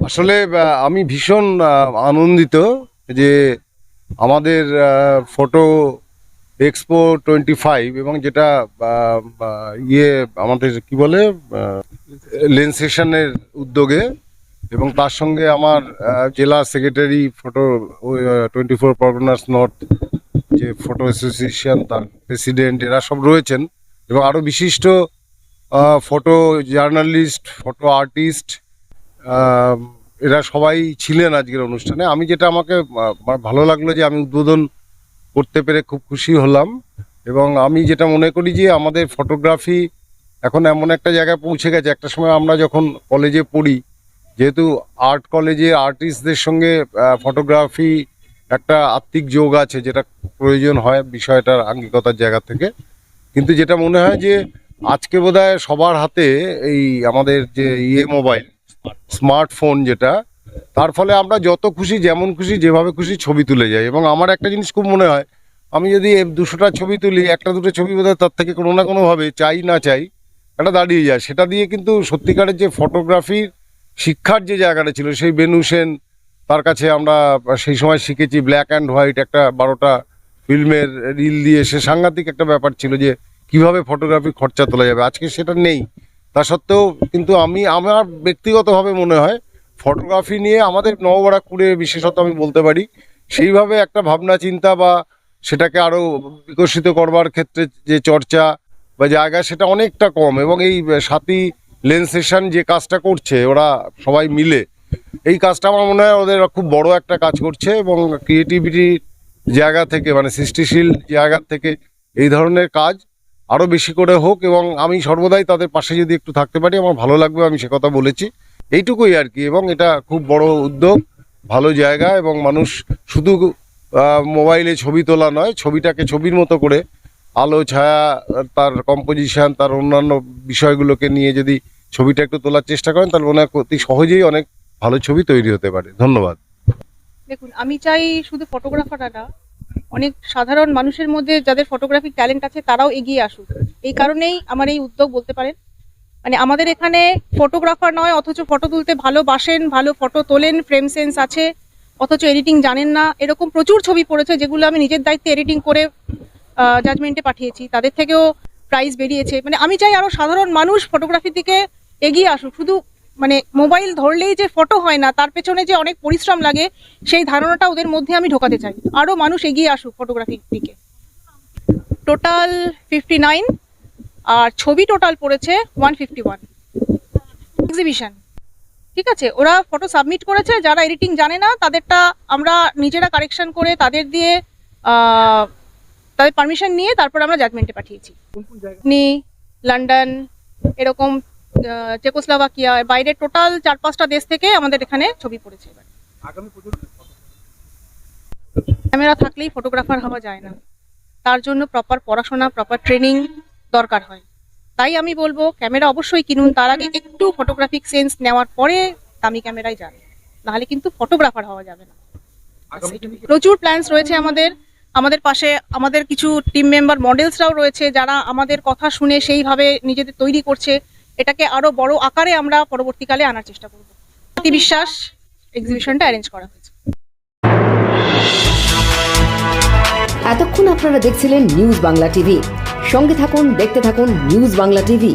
আসলে আমি ভীষণ আনন্দিত যে আমাদের ফটো এক্সপো 25 এবং যেটা ইয়ে আমাদের কি বলে লেন্সেশনের উদ্যোগে এবং তার সঙ্গে আমার জেলা সেক্রেটারি ফটো 24 পরগনাস নর্থ যে ফটো অ্যাসোসিয়েশন তার প্রেসিডেন্ট এরা সব রয়েছেন এবং আরও বিশিষ্ট ফটো জার্নালিস্ট ফটো আর্টিস্ট এরা সবাই ছিলেন আজকের অনুষ্ঠানে। আমি যেটা আমাকে ভালো লাগলো যে আমি উদ্বোধন করতে পেরে খুব খুশি হলাম এবং আমি যেটা মনে করি যে আমাদের ফটোগ্রাফি এখন এমন একটা জায়গায় পৌঁছে গেছে। একটা সময় আমরা যখন কলেজে পড়ি, যেহেতু আর্ট কলেজে আর্টিস্টদের সঙ্গে ফটোগ্রাফি একটা আত্মিক যোগ আছে, যেটা প্রয়োজন হয় বিষয়টার আঙ্গিকতার জায়গা থেকে। কিন্তু যেটা মনে হয় যে আজকে বোধহয় সবার হাতে এই আমাদের যে মোবাইল স্মার্টফোন, যেটা তার ফলে আমরা যত খুশি যেমন খুশি যেভাবে খুশি ছবি তুলে যাই। এবং আমার একটা জিনিস খুব মনে হয়, আমি যদি 200টা ছবি তুলি, একটা দুটো ছবি বোধহয় তার থেকে কোনো না কোনোভাবে চাই না চাই একটা দাঁড়িয়ে যায়। সেটা দিয়ে কিন্তু সত্যিকারের যে ফটোগ্রাফির শিক্ষার যে জায়গাটা ছিল, সেই বেনু সেন তার কাছে আমরা সেই সময় শিখেছি ব্ল্যাক অ্যান্ড হোয়াইট একটা 12টা ফিল্মের রিল দিয়ে। সে সাংঘাতিক একটা ব্যাপার ছিল যে কিভাবে ফটোগ্রাফি খরচা তোলা যাবে। আজকে সেটা নেই। তা সত্ত্বেও কিন্তু আমার ব্যক্তিগতভাবে মনে হয় ফটোগ্রাফি নিয়ে আমাদের নববারাকপুরে বিশেষত আমি বলতে পারি সেইভাবে একটা ভাবনা চিন্তা বা সেটাকে আরও বিকশিত করবার ক্ষেত্রে যে চর্চা বা জায়গা, সেটা অনেকটা কম। এবং এই সাথী লেন্সেশন যে কাজটা করছে ওরা সবাই মিলে, এই কাজটা আমার মনে হয় ওদের খুব বড় একটা কাজ করছে এবং ক্রিয়েটিভিটির জায়গা থেকে মানে সৃষ্টিশীল জায়গা থেকে এই ধরনের কাজ আরও বেশি করে হোক এবং আমি সর্বদাই তাদের পাশে যদি একটু থাকতে পারি আমার ভালো লাগবে। আমি সে কথা বলেছি, এইটুকুই আর কি। এবং এটা খুব বড় উদ্যোগ, ভালো জায়গা এবং মানুষ শুধু মোবাইলে ছবি তোলা নয়, ছবিটাকে ছবির মতো করে আলো ছায়া তার কম্পোজিশন তার অন্যান্য বিষয়গুলোকে নিয়ে যদি ছবিটা একটু তোলার চেষ্টা করেন তাহলে মনে হয় অতি সহজেই অনেক ভালো ছবি তৈরি হতে পারে। ধন্যবাদ। দেখুন, আমি চাই শুধু ফটোগ্রাফাররা না, অনেক সাধারণ মানুষের মধ্যে যাদের ফটোগ্রাফিক ট্যালেন্ট আছে তারাও এগিয়ে আসুক। এই কারণেই আমার এই উদ্যোগ বলতে পারেন। মানে আমাদের এখানে ফটোগ্রাফার নয় অথচ ফটো তুলতে ভালোবাসেন, ভালো ফটো তোলেন, ফ্রেম সেন্স আছে, অথচ এডিটিং জানেন না, এরকম প্রচুর ছবি পড়েছে যেগুলো আমি নিজের দায়িত্বে এডিটিং করে জাজমেন্টে পাঠিয়েছি। তাদের থেকেও প্রাইজ বেরিয়েছে। মানে আমি চাই আরো সাধারণ মানুষ ফটোগ্রাফির দিকে এগিয়ে আসুক। শুধু মানে মোবাইল ধরলেই যে ফটো হয় না, তার পেছনে যে অনেক পরিশ্রম লাগে, সেই ধারণাটা ওদের মধ্যে আমি ঢোকাতে চাই। আরো মানুষ এগিয়ে আসুক ফটোগ্রাফির দিকে। টোটাল 59 আর ছবি টোটাল পড়েছে 151। এক্সিবিশন, ঠিক আছে, ওরা ফটো সাবমিট করেছে, যারা এডিটিং জানে না তাদেরটা আমরা নিজেরা কারেকশন করে তাদের দিয়ে তাদের পারমিশন নিয়ে তারপর আমরা জাজমেন্টে পাঠিয়েছি। লন্ডন, এরকম চেকোস্লোভাকিয়া, বাইরে টোটাল 4-5টা দেশ থেকে আমাদের এখানে ছবি পড়েছে। এবার ক্যামেরা থাকলেই ফটোগ্রাফার হওয়া যায় না, তার জন্য প্রপার পড়াশোনা প্রপার ট্রেনিং দরকার হয়। তাই আমি বলবো ক্যামেরা অবশ্যই কিনুন, তার আগে একটু ফটোগ্রাফিক সেন্স নেওয়ার পরে দামি ক্যামেরায় যান, নাহলে কিন্তু ফটোগ্রাফার হওয়া যাবে না। প্রচুর প্ল্যানস রয়েছে আমাদের পাশে। আমাদের কিছু টিম মেম্বার মডেলসরাও রয়েছে যারা আমাদের কথা শুনে সেইভাবে নিজেদের তৈরি করছে। এটাকে আরো বড় আকারে আমরা পরবর্তীকালে আনার চেষ্টা করব। বিশ্বাস এক্সিবিশনটা অ্যারেঞ্জ করা হয়েছে। এতক্ষণ আপনারা দেখছিলেন নিউজ বাংলা টিভি। সঙ্গে থাকুন, দেখতে থাকুন নিউজ বাংলা টিভি।